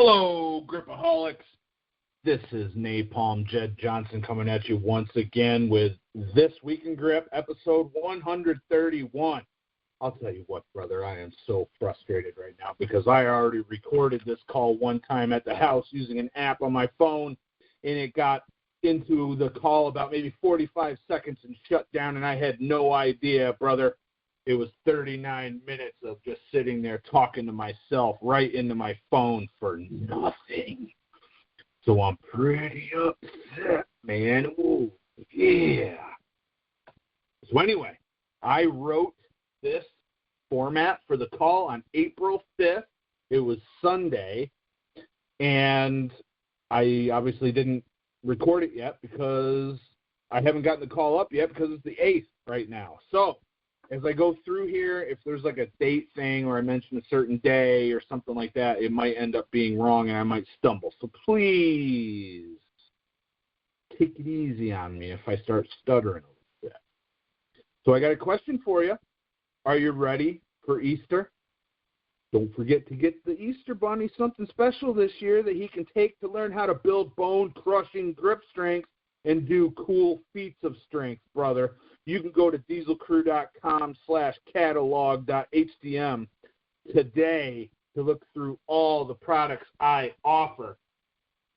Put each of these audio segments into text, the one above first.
Hello, Gripaholics. This is Napalm Jedd Johnson coming at you once again with This Week in Grip, episode 131. I'll tell you what, brother, I am so frustrated right now because I already recorded this call one time at the house using an app on my phone, and it got into the call about maybe 45 seconds and shut down, and I had no idea, brother. It was 39 minutes of just sitting there talking to myself right into my phone for nothing. So I'm pretty upset, man. Ooh, yeah. So anyway, I wrote this format for the call on April 5th. It was Sunday, and I obviously didn't record it yet because I haven't gotten the call up yet because it's the 8th right now. So as I go through here, if there's like a date thing or I mention a certain day or something like that, it might end up being wrong and I might stumble. So please take it easy on me if I start stuttering a little bit. So I got a question for you. Are you ready for Easter? Don't forget to get the Easter Bunny something special this year that he can take to learn how to build bone-crushing grip strength and do cool feats of strength, brother. You can go to dieselcrew.com/catalog.htm today to look through all the products I offer.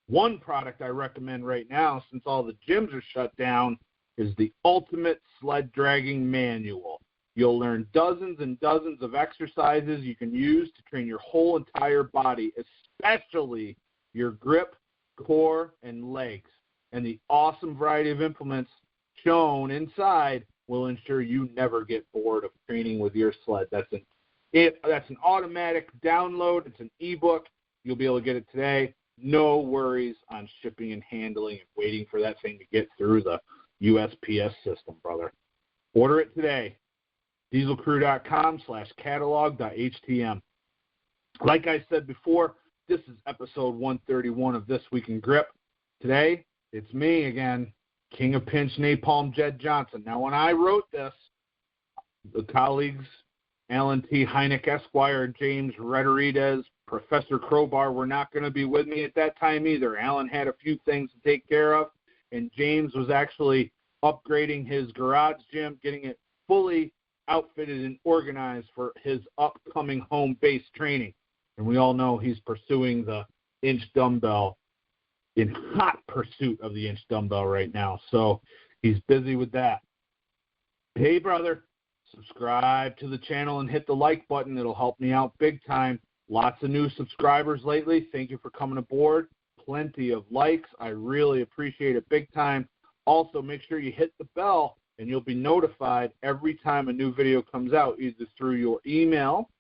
One product I recommend right now, since all the gyms are shut down, is the Ultimate Sled Dragging Manual. You'll learn dozens and dozens of exercises you can use to train your whole entire body, especially your grip, core, and legs. And the awesome variety of implements shown inside will ensure you never get bored of training with your sled. That's an automatic download. It's an ebook. You'll be able to get it today. No worries on shipping and handling and waiting for that thing to get through the USPS system, brother. Order it today. dieselcrew.com/catalog.htm. Like I said before, this is episode 131 of This Week in Grip. Today, it's me again, King of Pinch, Napalm Jedd Johnson. Now, when I wrote this, the colleagues, Alan T. Heineck, Esquire, James Rederides, Professor Crowbar were not going to be with me at that time either. Alan had a few things to take care of, and James was actually upgrading his garage gym, getting it fully outfitted and organized for his upcoming home-based training. And we all know he's pursuing the inch dumbbell, in hot pursuit of the inch dumbbell right now. So he's busy with that. Hey, brother, subscribe to the channel and hit the like button. It'll help me out big time. Lots of new subscribers lately. Thank you for coming aboard. Plenty of likes. I really appreciate it big time. Also, make sure you hit the bell, and you'll be notified every time a new video comes out, either through your email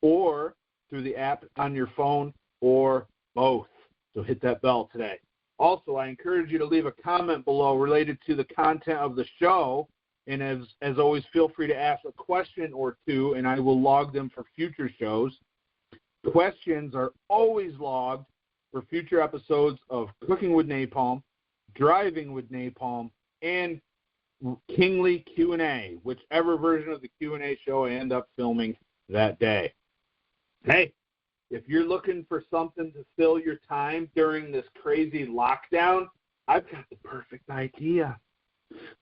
or through the app on your phone or both. So hit that bell today. Also, I encourage you to leave a comment below related to the content of the show. And as always, feel free to ask a question or two, and I will log them for future shows. Questions are always logged for future episodes of Cooking with Napalm, Driving with Napalm, and Kingly Q&A, whichever version of the Q&A show I end up filming that day. Hey, if you're looking for something to fill your time during this crazy lockdown, I've got the perfect idea.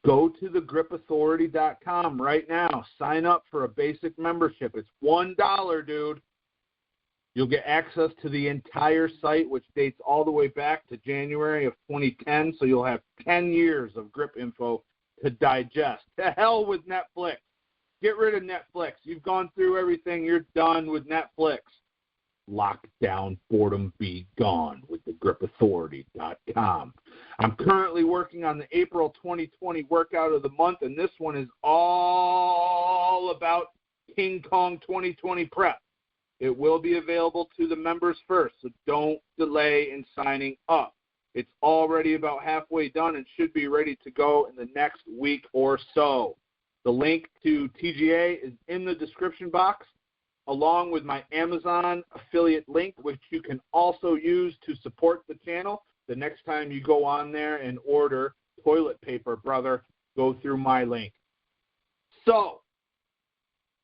Go to thegripauthority.com right now. Sign up for a basic membership. It's $1, dude. You'll get access to the entire site, which dates all the way back to January of 2010, so you'll have 10 years of grip info to digest. To hell with Netflix. Get rid of Netflix. You've gone through everything. You're done with Netflix. Lockdown boredom be gone with thegripauthority.com. I'm currently working on the April 2020 workout of the month, and this one is all about King Kong 2020 prep. It will be available to the members first, so don't delay in signing up. It's already about halfway done and should be ready to go in the next week or so. The link to TGA is in the description box, along with my Amazon affiliate link, which you can also use to support the channel. The next time you go on there and order toilet paper, brother, go through my link. So,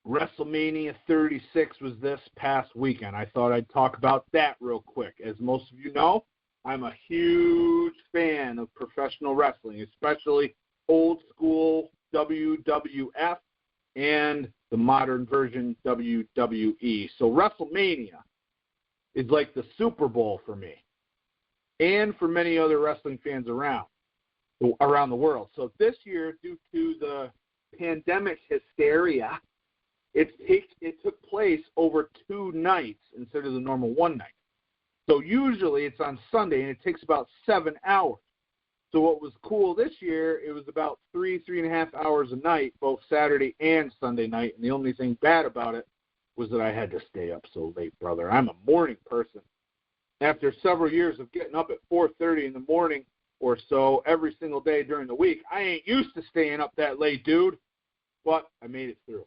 WrestleMania 36 was this past weekend. I thought I'd talk about that real quick. As most of you know, I'm a huge fan of professional wrestling, especially old school WWF and the modern version WWE. So WrestleMania is like the Super Bowl for me and for many other wrestling fans around the world. So this year, due to the pandemic hysteria, it took place over 2 nights instead of the normal 1 night. So usually it's on Sunday, and it takes about 7 hours. So what was cool this year, it was about 3.5 hours a night, both Saturday and Sunday night. And the only thing bad about it was that I had to stay up so late, brother. I'm a morning person. After several years of getting up at 4:30 in the morning or so every single day during the week, I ain't used to staying up that late, dude. But I made it through.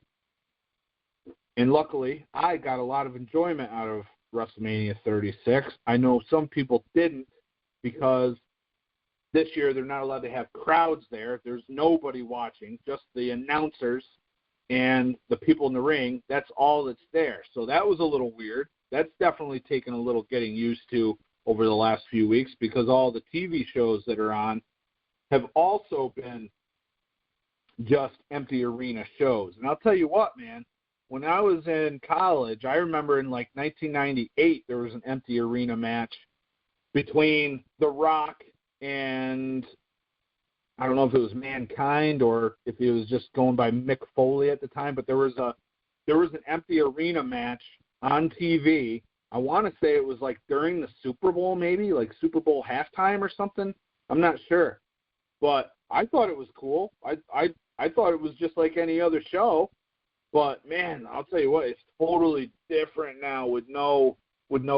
And luckily, I got a lot of enjoyment out of WrestleMania 36. I know some people didn't because this year they're not allowed to have crowds there. There's nobody watching, just the announcers and the people in the ring. That's all that's there. So that was a little weird. That's definitely taken a little getting used to over the last few weeks because all the TV shows that are on have also been just empty arena shows. And I'll tell you what, man. When I was in college, I remember in like 1998, there was an empty arena match between The Rock and I don't know if it was Mankind or if it was just going by Mick Foley at the time, but there was an empty arena match on TV. I want to say it was like during the Super Bowl, maybe like Super Bowl halftime or something. I'm not sure, but I thought it was cool. I thought it was just like any other show. But man, I'll tell you what, it's totally different now with no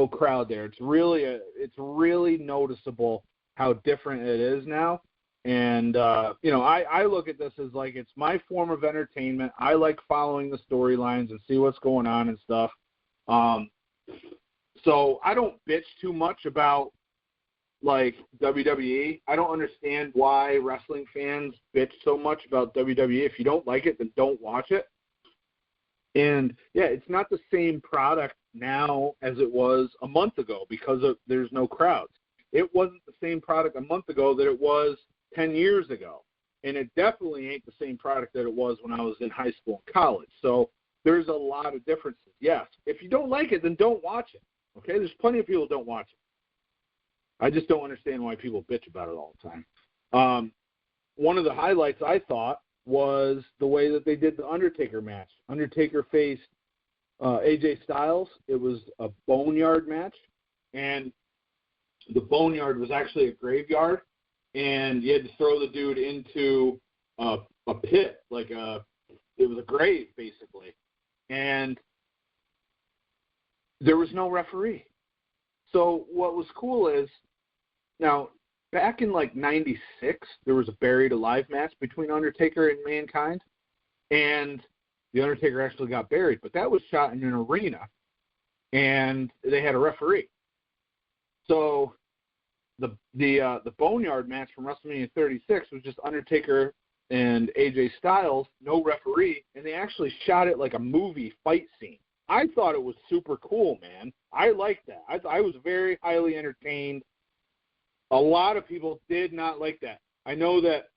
crowd there. It's really noticeable how different it is now. And I look at this as like it's my form of entertainment. I like following the storylines and see what's going on and stuff. So I don't bitch too much about like WWE. I don't understand why wrestling fans bitch so much about WWE. If you don't like it, then don't watch it. And, yeah, it's not the same product now as it was a month ago because there's no crowds. It wasn't the same product a month ago that it was 10 years ago. And it definitely ain't the same product that it was when I was in high school and college. So there's a lot of differences. Yes, if you don't like it, then don't watch it. Okay? There's plenty of people who don't watch it. I just don't understand why people bitch about it all the time. One of the highlights, I thought, was the way that they did the Undertaker match. Undertaker faced AJ Styles. It was a boneyard match, and the boneyard was actually a graveyard, and you had to throw the dude into a pit, it was a grave, basically. And there was no referee. So what was cool is, now, back in like 96, there was a buried alive match between Undertaker and Mankind, and the Undertaker actually got buried, but that was shot in an arena, and they had a referee. So the Boneyard match from WrestleMania 36 was just Undertaker and AJ Styles, no referee, and they actually shot it like a movie fight scene. I thought it was super cool, man. I liked that. I was very highly entertained. A lot of people did not like that. I know that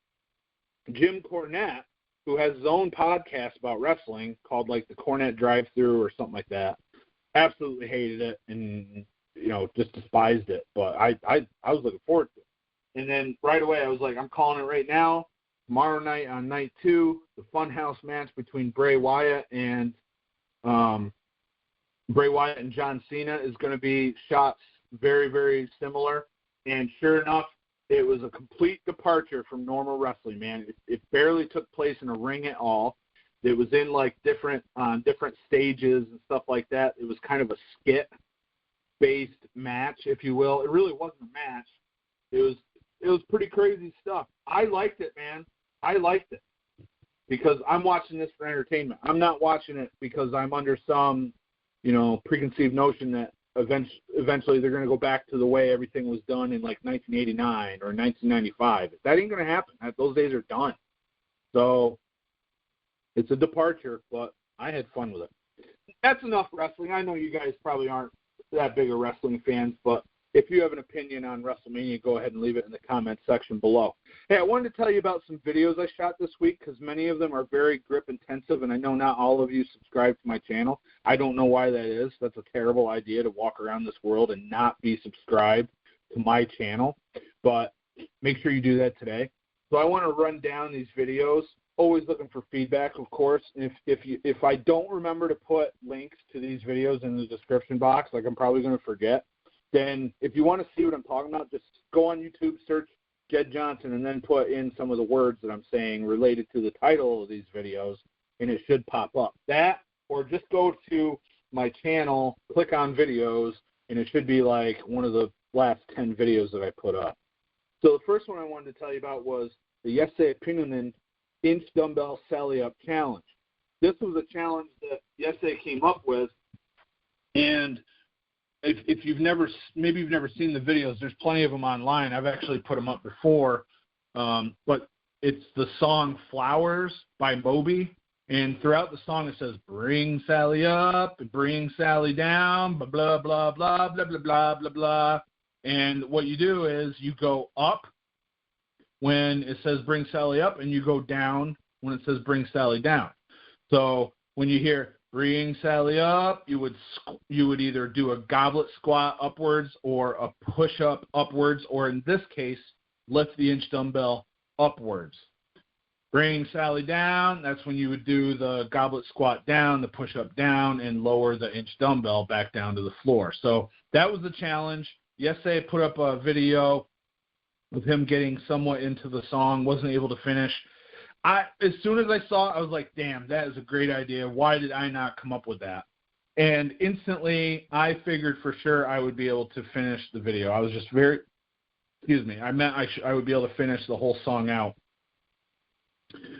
Jim Cornette, who has his own podcast about wrestling called like the Cornette Drive-Thru or something like that, absolutely hated it and, just despised it. But I was looking forward to it. And then right away I was like, I'm calling it right now. Tomorrow night on night 2, the Funhouse match between Bray Wyatt and John Cena is going to be shot very, very similar. And sure enough, it was a complete departure from normal wrestling, man. It barely took place in a ring at all. It was in like different stages and stuff like that. It was kind of a skit-based match, if you will. It really wasn't a match. It was pretty crazy stuff. I liked it, man. I liked it because I'm watching this for entertainment. I'm not watching it because I'm under some, preconceived notion that eventually they're going to go back to the way everything was done in like 1989 or 1995. That ain't going to happen. Those days are done. So it's a departure, but I had fun with it. That's enough wrestling. I know you guys probably aren't that big of wrestling fans, but if you have an opinion on WrestleMania, go ahead and leave it in the comments section below. Hey, I wanted to tell you about some videos I shot this week because many of them are very grip intensive, and I know not all of you subscribe to my channel. I don't know why that is. That's a terrible idea to walk around this world and not be subscribed to my channel, but make sure you do that today. So I want to run down these videos. Always looking for feedback, of course. If I don't remember to put links to these videos in the description box, like I'm probably going to forget, then if you want to see what I'm talking about, just go on YouTube, search Jedd Johnson, and then put in some of the words that I'm saying related to the title of these videos, and it should pop up. That, or just go to my channel, click on videos, and it should be like one of the last 10 videos that I put up. So the first one I wanted to tell you about was the Jesse Pinnanen Inch Dumbbell Sally Up Challenge. This was a challenge that Jesse came up with, and if you've never seen the videos, there's plenty of them online. I've actually put them up before, but it's the song Flowers by Moby, and throughout the song it says, bring Sally up, bring Sally down, blah, blah, blah, blah, blah, blah, blah, blah, blah. And what you do is you go up when it says bring Sally up, and you go down when it says bring Sally down. So when you hear bring Sally up, you would either do a goblet squat upwards or a push-up upwards, or in this case, lift the inch dumbbell upwards. Bring Sally down, that's when you would do the goblet squat down, the push-up down, and lower the inch dumbbell back down to the floor. So that was the challenge. Yesterday I put up a video of him getting somewhat into the song, wasn't able to finish. As soon as I saw it, I was like, damn, that is a great idea. Why did I not come up with that? And instantly, I figured for sure I would be able to finish the video. I was just I would be able to finish the whole song out.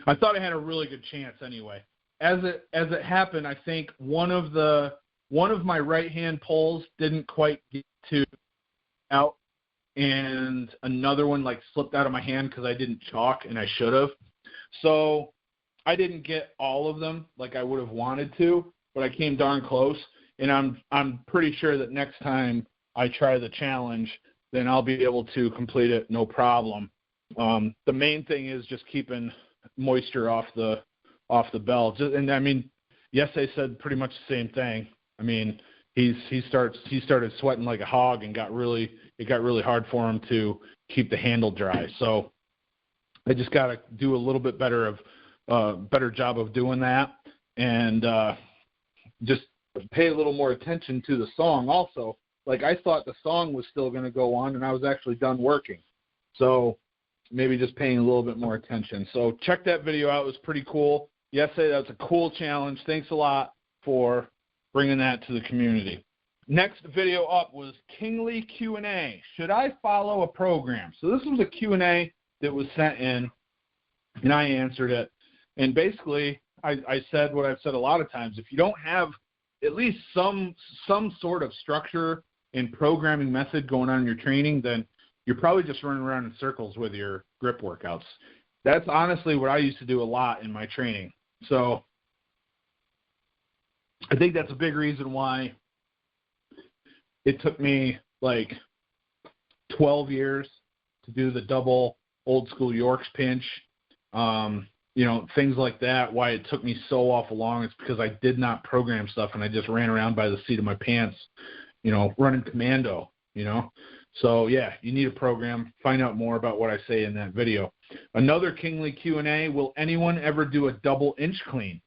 I thought I had a really good chance anyway. As it happened, I think one of my right-hand pulls didn't quite get out, and another one slipped out of my hand because I didn't chalk, and I should have. So I didn't get all of them like I would have wanted to, but I came darn close, and I'm pretty sure that next time I try the challenge, then I'll be able to complete it no problem. The main thing is just keeping moisture off the bell. And I mean, I said pretty much the same thing. I mean, he started sweating like a hog, and it got really hard for him to keep the handle dry. So I just got to do a little bit better job of doing that, and just pay a little more attention to the song also. Like, I thought the song was still going to go on, and I was actually done working. So maybe just paying a little bit more attention. So check that video out. It was pretty cool. Yesterday, that was a cool challenge. Thanks a lot for bringing that to the community. Next video up was Kingly Q&A. Should I follow a program? So this was a Q&A that was sent in, and I answered it. And basically, I said what I've said a lot of times. If you don't have at least some sort of structure and programming method going on in your training, then you're probably just running around in circles with your grip workouts. That's honestly what I used to do a lot in my training. So I think that's a big reason why it took me like 12 years to do the double old school York's pinch, things like that. Why it took me so awful long, it's because I did not program stuff, and I just ran around by the seat of my pants, running commando, So, yeah, you need a program. Find out more about what I say in that video. Another Kingly Q&A, will anyone ever do a double inch clean?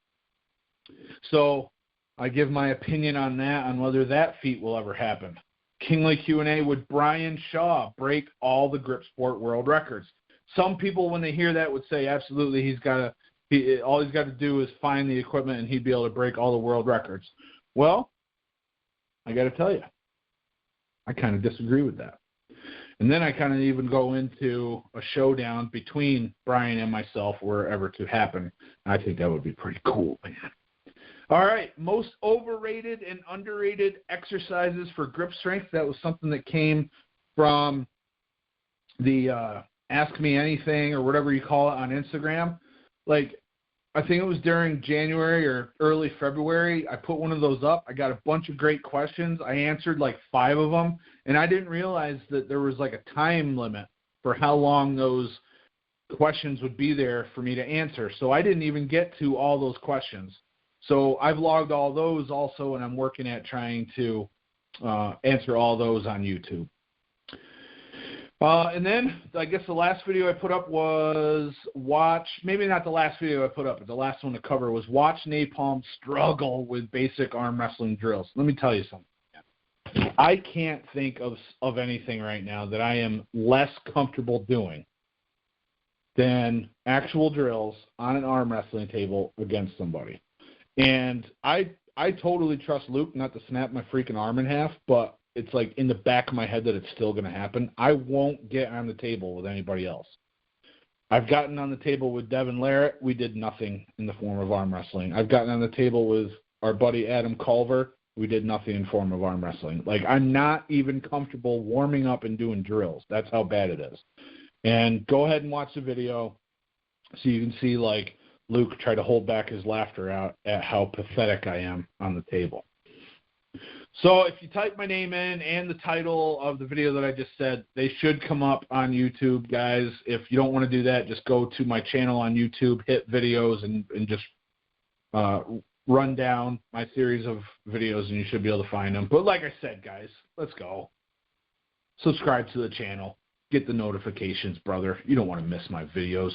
So I give my opinion on that, on whether that feat will ever happen. Kingly Q&A, would Brian Shaw break all the grip sport world records? Some people, when they hear that, would say absolutely all he's got to do is find the equipment and he'd be able to break all the world records. Well, I got to tell you, I kind of disagree with that. And then I kind of even go into a showdown between Brian and myself were ever to happen. I think that would be pretty cool, man. All right, most overrated and underrated exercises for grip strength. That was something that came from the Ask Me Anything or whatever you call it on Instagram. Like, I think it was during January or early February, I put one of those up. I got a bunch of great questions. I answered like 5 of them, and I didn't realize that there was like a time limit for how long those questions would be there for me to answer. So I didn't even get to all those questions. So I've logged all those also, and I'm working at trying to answer all those on YouTube. And then I guess the last video I put up was maybe not the last video I put up, but the last one to cover was watch Napalm struggle with basic arm wrestling drills. Let me tell you something. I can't think of anything right now that I am less comfortable doing than actual drills on an arm wrestling table against somebody. And I totally trust Luke not to snap my freaking arm in half, but it's like in the back of my head that it's still going to happen. I won't get on the table with anybody else. I've gotten on the table with Devin Larrett. We did nothing in the form of arm wrestling. I've gotten on the table with our buddy Adam Culver. We did nothing in form of arm wrestling. Like, I'm not even comfortable warming up and doing drills. That's how bad it is. And go ahead and watch the video so you can see, like, Luke try to hold back his laughter out at how pathetic I am on the table. So if you type my name in and the title of the video that I just said, they should come up on YouTube, guys. If you don't want to do that, just go to my channel on YouTube, hit videos, and just run down my series of videos, and you should be able to find them. But like I said, guys, let's go. Subscribe to the channel. Get the notifications, brother. You don't want to miss my videos.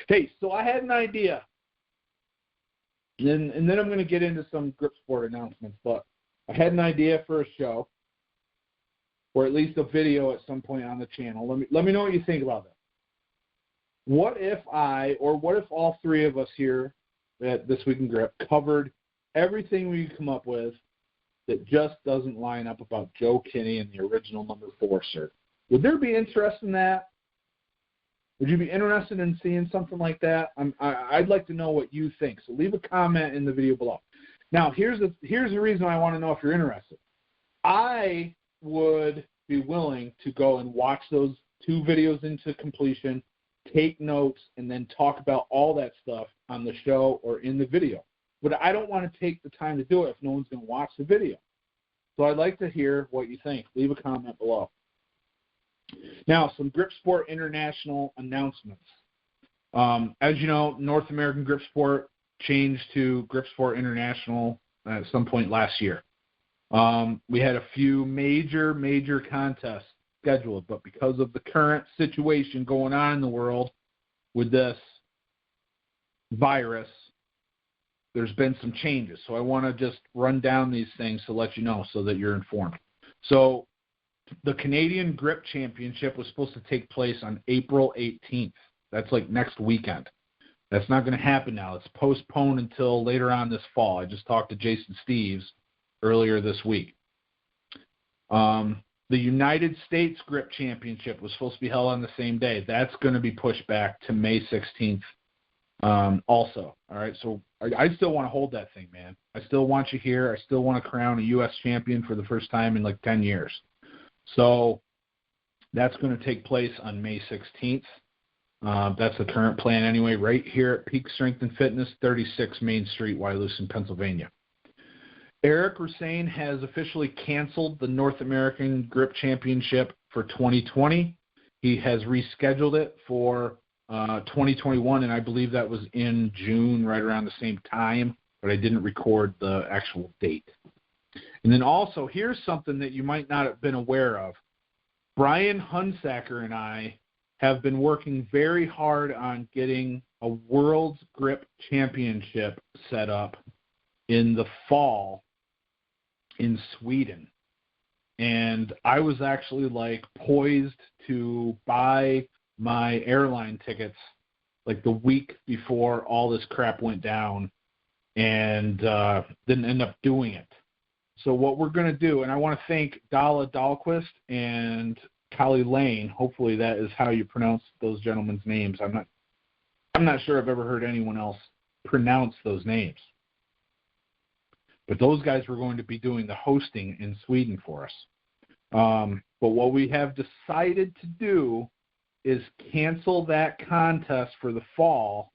Hey, so I had an idea. And then I'm going to get into some grip sport announcements, but I had an idea for a show, or at least a video at some point on the channel. Let me know what you think about that. What if all 3 of us here at This Week in Grip covered everything we could come up with that just doesn't line up about Joe Kinney and the original number 4 cert? Would there be interest in that? Would you be interested in seeing something like that? I'd like to know what you think. So leave a comment in the video below. Now, here's the reason I want to know if you're interested. I would be willing to go and watch those 2 videos into completion, take notes, and then talk about all that stuff on the show or in the video. But I don't want to take the time to do it if no one's going to watch the video. So I'd like to hear what you think. Leave a comment below. Now, some Grip Sport International announcements. As you know, North American Grip Sport changed to Grip Sport International at some point last year. We had a few major contests scheduled, but because of the current situation going on in the world with this virus, there's been some changes. So I want to just run down these things to let you know so that you're informed. So the Canadian Grip Championship was supposed to take place on April 18th. That's like next weekend. That's not going to happen now. It's postponed until later on this fall. I just talked to Jason Steves earlier this week. The United States Grip Championship was supposed to be held on the same day. That's going to be pushed back to May 16th also. All right, so I still want to hold that thing, man. I still want you here. I still want to crown a U.S. champion for the first time in like 10 years. So that's going to take place on May 16th. That's the current plan anyway, right here at Peak Strength and Fitness, 36 Main Street, Wyalusing, Pennsylvania. Eric Hussein has officially canceled the North American Grip Championship for 2020. He has rescheduled it for 2021, and I believe that was in June, right around the same time, but I didn't record the actual date. And then also, here's something that you might not have been aware of. Brian Hunsacker and I have been working very hard on getting a World's Grip Championship set up in the fall in Sweden. And I was actually like poised to buy my airline tickets like the week before all this crap went down, and didn't end up doing it. So what we're going to do, and I want to thank Dala Dahlquist and Kali Lane. Hopefully that is how you pronounce those gentlemen's names. I'm not sure I've ever heard anyone else pronounce those names. But those guys were going to be doing the hosting in Sweden for us. But what we have decided to do is cancel that contest for the fall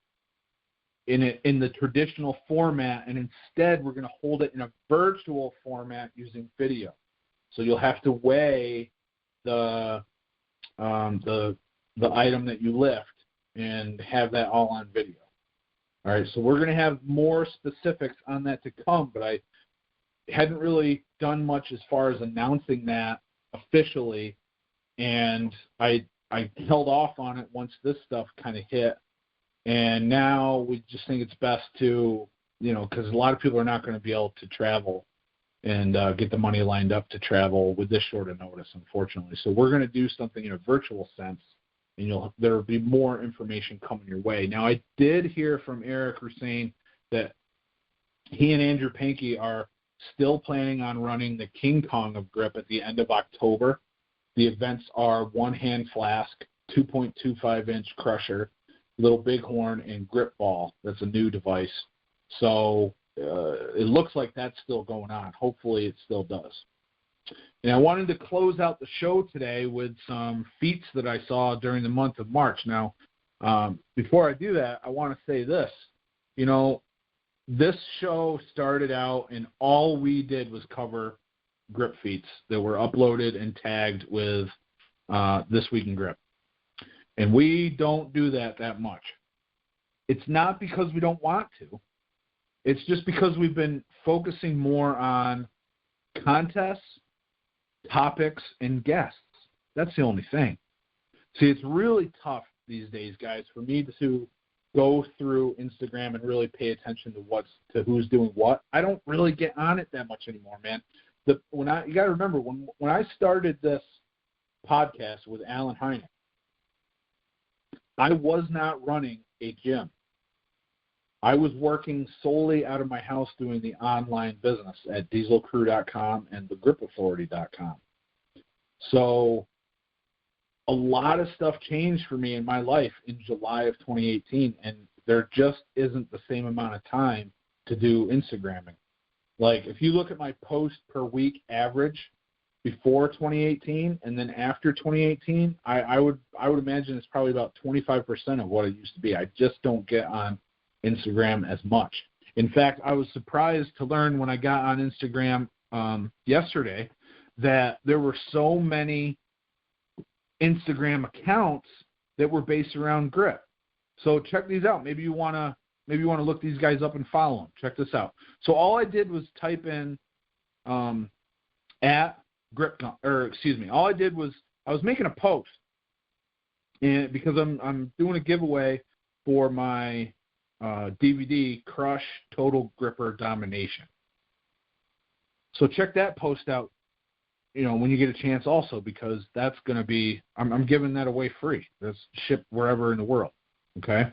in the traditional format, and instead we're going to hold it in a virtual format using video. So you'll have to weigh the item that you lift and have that all on video. All right, so we're going to have more specifics on that to come, but I hadn't really done much as far as announcing that officially, and I held off on it once this stuff kind of hit, and now we just think it's best to, because a lot of people are not going to be able to travel and get the money lined up to travel with this short a notice, unfortunately. So we're going to do something in a virtual sense, and there will be more information coming your way. Now, I did hear from Eric Hussein that he and Andrew Pankey are still planning on running the King Kong of Grip at the end of October. The events are 1-hand flask, 2.25-inch crusher, little bighorn, and grip ball. That's a new device. So it looks like that's still going on. Hopefully it still does. And I wanted to close out the show today with some feats that I saw during the month of March. Now, before I do that, I want to say this. This show started out and all we did was cover grip feats that were uploaded and tagged with This Week in Grip. And we don't do that much. It's not because we don't want to. It's just because we've been focusing more on contests, topics, and guests. That's the only thing. See, it's really tough these days, guys, for me to go through Instagram and really pay attention to who's doing what. I don't really get on it that much anymore, man. You got to remember, when I started this podcast with Alan Hynek, I was not running a gym. I was working solely out of my house doing the online business at dieselcrew.com and thegripauthority.com. So a lot of stuff changed for me in my life in July of 2018, and there just isn't the same amount of time to do Instagramming. Like, if you look at my post per week average before 2018 and then after 2018, I would imagine it's probably about 25% of what it used to be. I just don't get on Instagram as much. In fact, I was surprised to learn when I got on Instagram yesterday that there were so many Instagram accounts that were based around grip. So check these out. Maybe you want to look these guys up and follow them. Check this out. So all I did was type in at grip, all I did was I was making a post, and because I'm doing a giveaway for my DVD, Crush Total Gripper Domination. So check that post out, when you get a chance also, because that's going to be, I'm giving that away free. That's shipped wherever in the world, okay?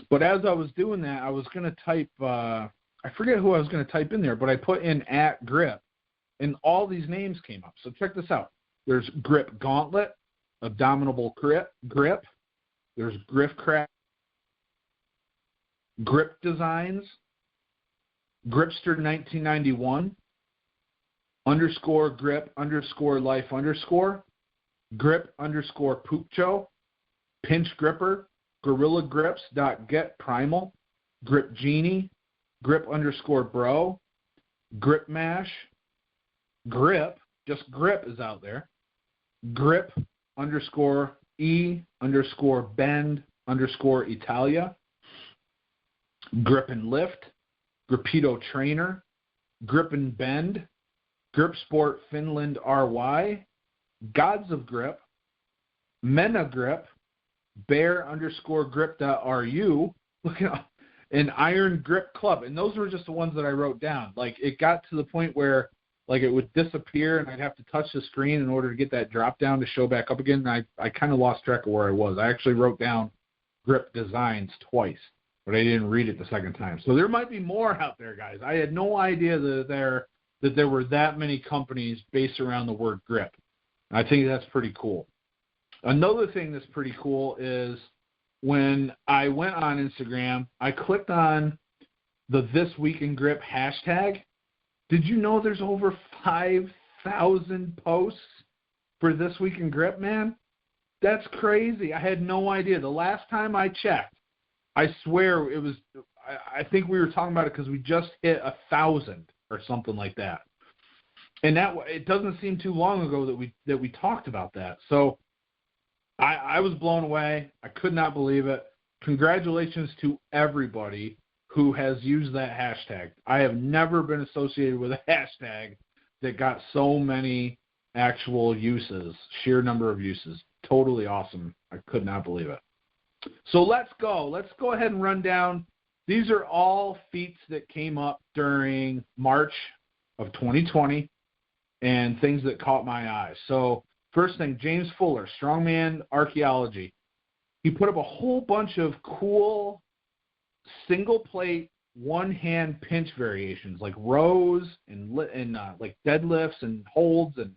But as I was doing that, I was going to type, I forget who I was going to type in there, but I put in at grip, and all these names came up. So check this out. There's Grip Gauntlet, Abdominable Grip. There's Griffcraft, Grip Designs, Gripster 1991, _grip _life _grip _poopcho, Pinch Gripper, Gorilla Grips.get Primal, Grip Genie, Grip _bro, Grip Mash, Grip, just Grip is out there, Grip _e _bend _Italia, Grip and Lift, Gripito Trainer, Grip and Bend, Grip Sport Finland RY, Gods of Grip, Mena Grip, Bear _grip.ru, look at, an Iron Grip Club. And those were just the ones that I wrote down. Like, it got to the point where, like, it would disappear and I'd have to touch the screen in order to get that drop down to show back up again. And I kind of lost track of where I was. I actually wrote down Grip Designs twice, but I didn't read it the second time. So there might be more out there, guys. I had no idea that there were that many companies based around the word grip. I think that's pretty cool. Another thing that's pretty cool is when I went on Instagram, I clicked on the This Week in Grip hashtag. Did you know there's over 5,000 posts for This Week in Grip, man? That's crazy. I had no idea. The last time I checked, I swear I think we were talking about it because we just hit 1,000 or something like that. And that it doesn't seem too long ago that we talked about that. So I was blown away. I could not believe it. Congratulations to everybody who has used that hashtag. I have never been associated with a hashtag that got so many actual uses, sheer number of uses. Totally awesome. I could not believe it. So let's go. Let's go ahead and run down. These are all feats that came up during March of 2020 and things that caught my eye. So first thing, James Fuller, Strongman Archaeology. He put up a whole bunch of cool single plate, one-hand pinch variations like rows and like deadlifts and holds and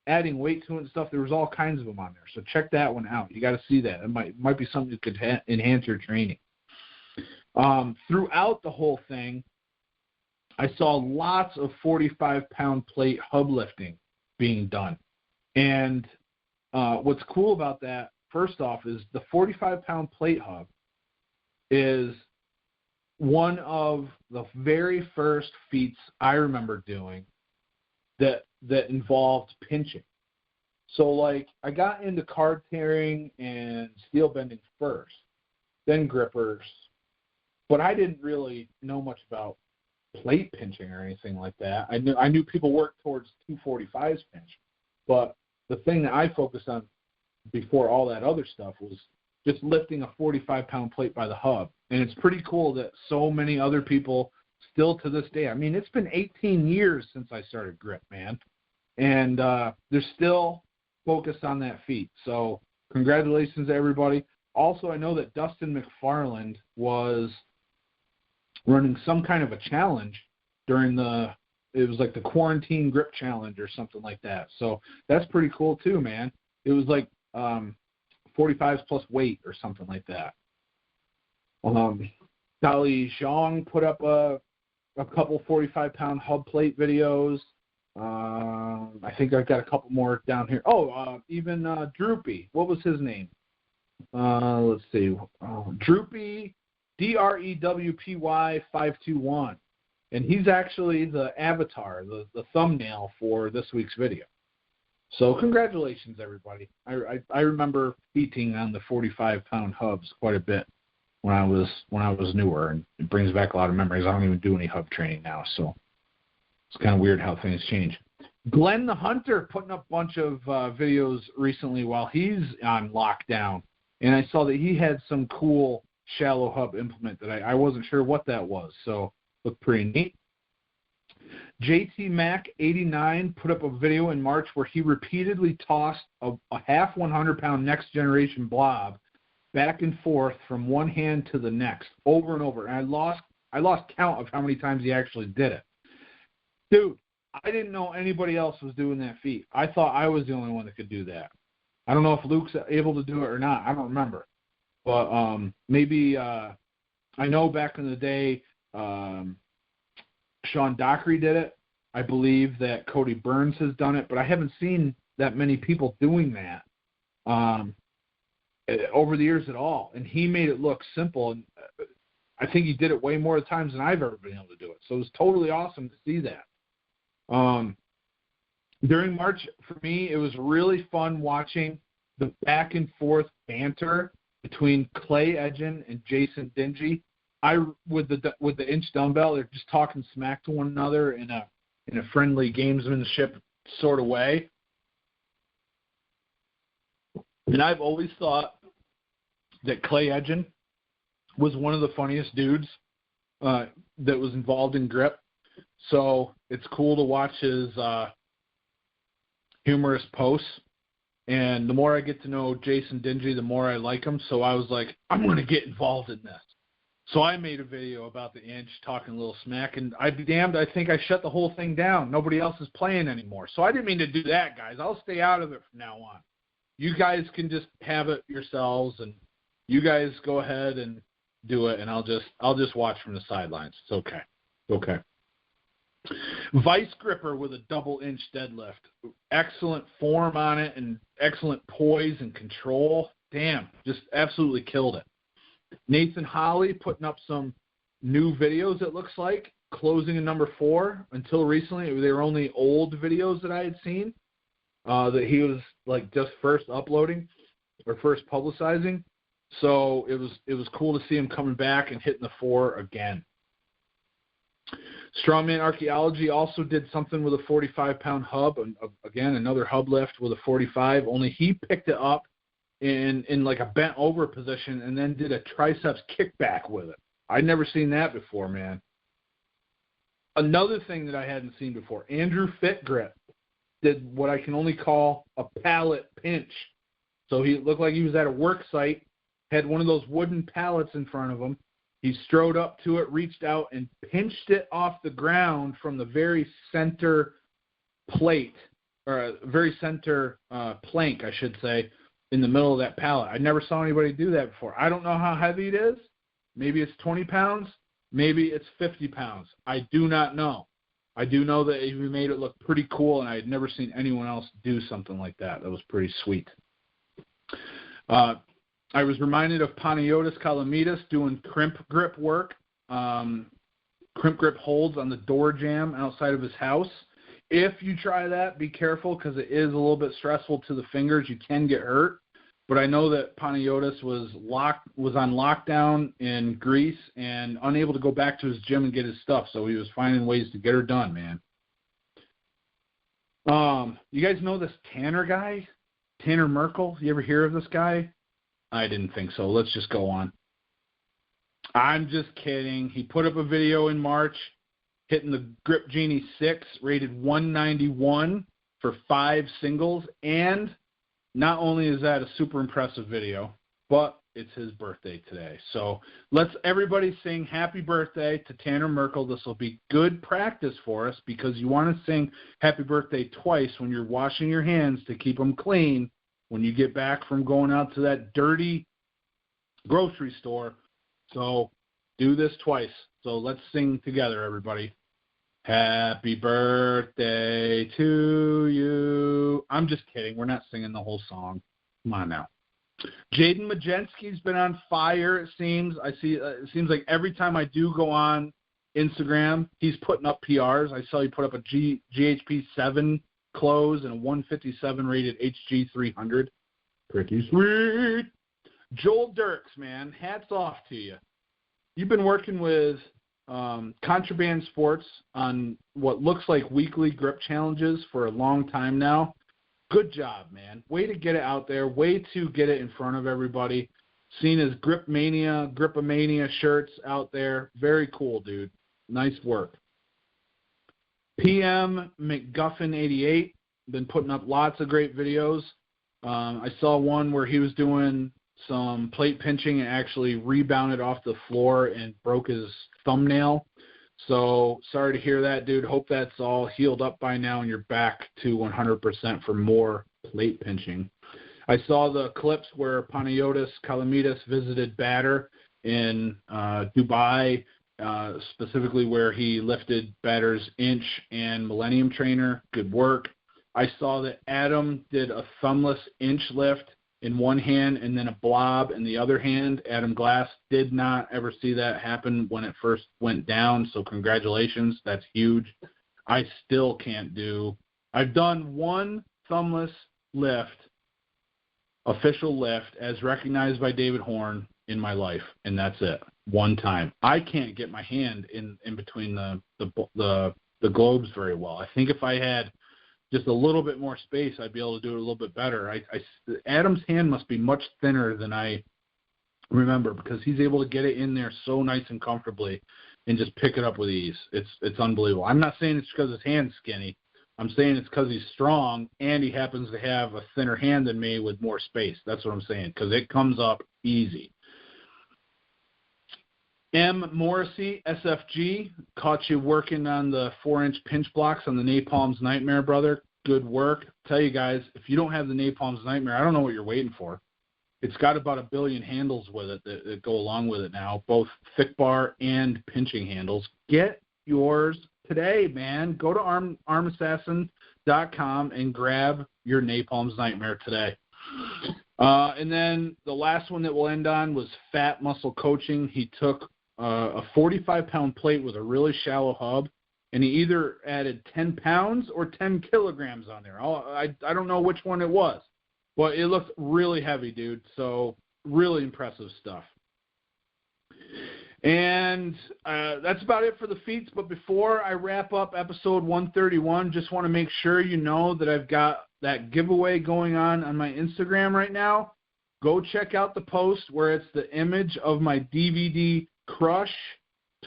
adding weight to it and stuff. There was all kinds of them on there. So check that one out. You got to see that. It might be something that could enhance your training. Throughout the whole thing, I saw lots of 45-pound plate hub lifting being done. And what's cool about that, first off, is the 45-pound plate hub is one of the very first feats I remember doing that involved pinching. So, like, I got into card tearing and steel bending first, then grippers, but I didn't really know much about plate pinching or anything like that. I knew people worked towards 245s pinch, but the thing that I focused on before all that other stuff was just lifting a 45-pound plate by the hub. And it's pretty cool that so many other people still to this day, I mean, it's been 18 years since I started grip, man. And they're still focused on that feat. So congratulations to everybody. Also, I know that Dustin McFarland was running some kind of a challenge during it was like the quarantine grip challenge or something like that. So that's pretty cool too, man. It was like 45s plus weight or something like that. Dali Zhang put up a couple 45-pound hub plate videos. I think I've got a couple more down here. Even Droopy. What was his name? Let's see. Droopy, DREWPY 521. And he's actually the avatar, the thumbnail for this week's video. So congratulations, everybody. I remember feating on the 45-pound hubs quite a bit when I was newer, and it brings back a lot of memories. I don't even do any hub training now, so it's kind of weird how things change. Glenn the Hunter putting up a bunch of videos recently while he's on lockdown, and I saw that he had some cool shallow hub implement that I wasn't sure what that was, so looked pretty neat. JT Mac 89 put up a video in March where he repeatedly tossed a half 100-pound next generation blob back and forth from one hand to the next over and over. And I lost count of how many times he actually did it. Dude, I didn't know anybody else was doing that feat. I thought I was the only one that could do that. I don't know if Luke's able to do it or not. I don't remember. But maybe I know back in the day Sean Dockery did it. I believe that Cody Burns has done it, but I haven't seen that many people doing that over the years at all. And he made it look simple, and I think he did it way more times than I've ever been able to do it. So it was totally awesome to see that. During March, for me, it was really fun watching the back and forth banter between Clay Edgen and Jason Dingy. With the inch dumbbell, they're just talking smack to one another in a friendly gamesmanship sort of way. And I've always thought that Clay Edgen was one of the funniest dudes that was involved in grip. So it's cool to watch his humorous posts. And the more I get to know Jason Dingy, the more I like him. So I was like, I'm going to get involved in this. So I made a video about the inch, talking a little smack, and I'd be damned, I think I shut the whole thing down. Nobody else is playing anymore. So I didn't mean to do that, guys. I'll stay out of it from now on. You guys can just have it yourselves, and you guys go ahead and do it, and I'll just watch from the sidelines. It's okay. Okay. Vice gripper with a double inch deadlift. Excellent form on it and excellent poise and control. Damn, just absolutely killed it. Nathan Holly putting up some new videos, it looks like, closing in number 4. Until recently, they were only old videos that I had seen that he was like just first uploading or first publicizing. So it was cool to see him coming back and hitting the 4 again. Strongman Archaeology also did something with a 45-pound hub. And again, another hub lift with a 45, only he picked it up in like a bent over position and then did a triceps kickback with it. I'd never seen that before, man. Another thing that I hadn't seen before, Andrew Fitgrip did what I can only call a pallet pinch. So he looked like he was at a work site, had one of those wooden pallets in front of him. He strode up to it, reached out, and pinched it off the ground from the very center plate, or very center plank, I should say, in the middle of that pallet. I never saw anybody do that before. I don't know how heavy it is. Maybe it's 20 pounds. Maybe it's 50 pounds. I do not know. I do know that he made it look pretty cool, and I had never seen anyone else do something like that. That was pretty sweet. I was reminded of Panagiotis Kalamitis doing crimp grip work, crimp grip holds on the door jamb outside of his house. If you try that, be careful because it is a little bit stressful to the fingers. You can get hurt. But I know that Panagiotis was on lockdown in Greece and unable to go back to his gym and get his stuff, so he was finding ways to get her done, man. You guys know this Tanner guy? Tanner Merkel? You ever hear of this guy? I didn't think so. Let's just go on. I'm just kidding. He put up a video in March hitting the Grip Genie 6, rated 191 for 5 singles, and not only is that a super impressive video, but it's his birthday today. So let's everybody sing happy birthday to Tanner Merkel. This will be good practice for us because you want to sing happy birthday twice when you're washing your hands to keep them clean when you get back from going out to that dirty grocery store. So do this twice. So let's sing together, everybody. Happy birthday to you. I'm just kidding. We're not singing the whole song. Come on now. Jaden Majensky's been on fire, it seems. I see. It seems like every time I do go on Instagram, he's putting up PRs. I saw he put up a GHP 7 close and a 157 rated HG 300. Pretty sweet. Joel Dirks, man, hats off to you. You've been working with Contraband Sports on what looks like weekly grip challenges for a long time now. Good job, man. Way to get it out there. Way to get it in front of everybody. Seen as Gripomania shirts out there. Very cool, dude. Nice work. PM McGuffin 88. Been putting up lots of great videos. I saw one where he was doing some plate pinching and actually rebounded off the floor and broke his thumbnail. So sorry to hear that, dude. Hope that's all healed up by now and you're back to 100% for more plate pinching. I saw the clips where Panagiotis Kalamitis visited Batter in Dubai, specifically where he lifted Batter's inch and Millennium Trainer. Good work. I saw that Adam did a thumbless inch lift in one hand and then a blob in the other hand. Adam Glass did not ever see that happen when it first went down, so congratulations. That's huge. I still can't do. I've done one thumbless lift, official lift, as recognized by David Horn in my life, and that's it. One time. I can't get my hand in between the globes very well. I think if I had just a little bit more space, I'd be able to do it a little bit better. Adam's hand must be much thinner than I remember because he's able to get it in there so nice and comfortably and just pick it up with ease. It's unbelievable. I'm not saying it's because his hand's skinny. I'm saying it's because he's strong and he happens to have a thinner hand than me with more space. That's what I'm saying, because it comes up easy. M. Morrissey, SFG, caught you working on the 4-inch pinch blocks on the Napalm's Nightmare, brother. Good work. Tell you guys, if you don't have the Napalm's Nightmare, I don't know what you're waiting for. It's got about 1 billion handles with it that go along with it now, both thick bar and pinching handles. Get yours today, man. Go to armassassin.com and grab your Napalm's Nightmare today. And then the last one that we'll end on was Fat Muscle Coaching. He took a 45-pound plate with a really shallow hub, and he either added 10 pounds or 10 kilograms on there. I don't know which one it was, but it looked really heavy, dude. So really impressive stuff. And that's about it for the feats. But before I wrap up episode 131, just want to make sure you know that I've got that giveaway going on my Instagram right now. Go check out the post where it's the image of my DVD Crush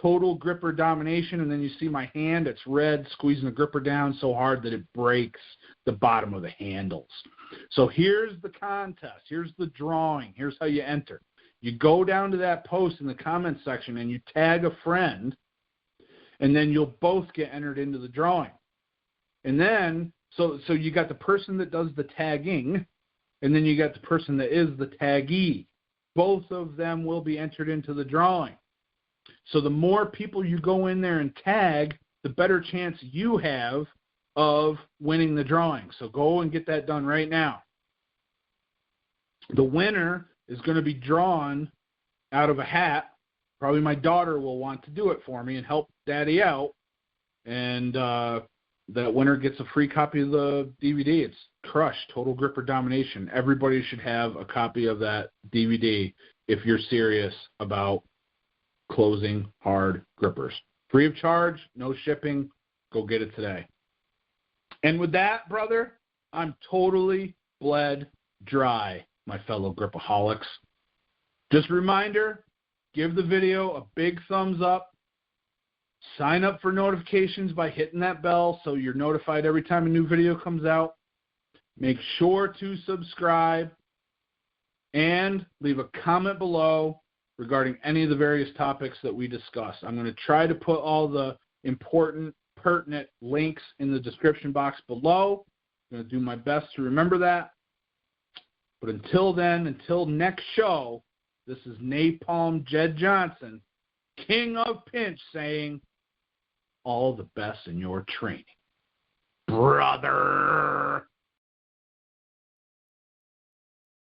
Total Gripper Domination, and then you see my hand. It's red, squeezing the gripper down so hard that it breaks the bottom of the handles. So here's the contest. Here's the drawing. Here's how you enter. You go down to that post in the comment section and you tag a friend, and then you'll both get entered into the drawing. And then, so you got the person that does the tagging, and then you got the person that is the taggee. Both of them will be entered into the drawing. So the more people you go in there and tag, the better chance you have of winning the drawing. So go and get that done right now. The winner is going to be drawn out of a hat. Probably my daughter will want to do it for me and help Daddy out. And that winner gets a free copy of the DVD. It's Crush Total Gripper Domination. Everybody should have a copy of that DVD if you're serious about closing hard grippers. Free of charge, no shipping. Go get it today. And with that, brother, I'm totally bled dry, my fellow gripaholics. Just a reminder, give the video a big thumbs up. Sign up for notifications by hitting that bell so you're notified every time a new video comes out. Make sure to subscribe and leave a comment below regarding any of the various topics that we discuss. I'm going to try to put all the important, pertinent links in the description box below. I'm going to do my best to remember that. But until then, until next show, this is Napalm Jedd Johnson, King of Pinch, saying all the best in your training, brother.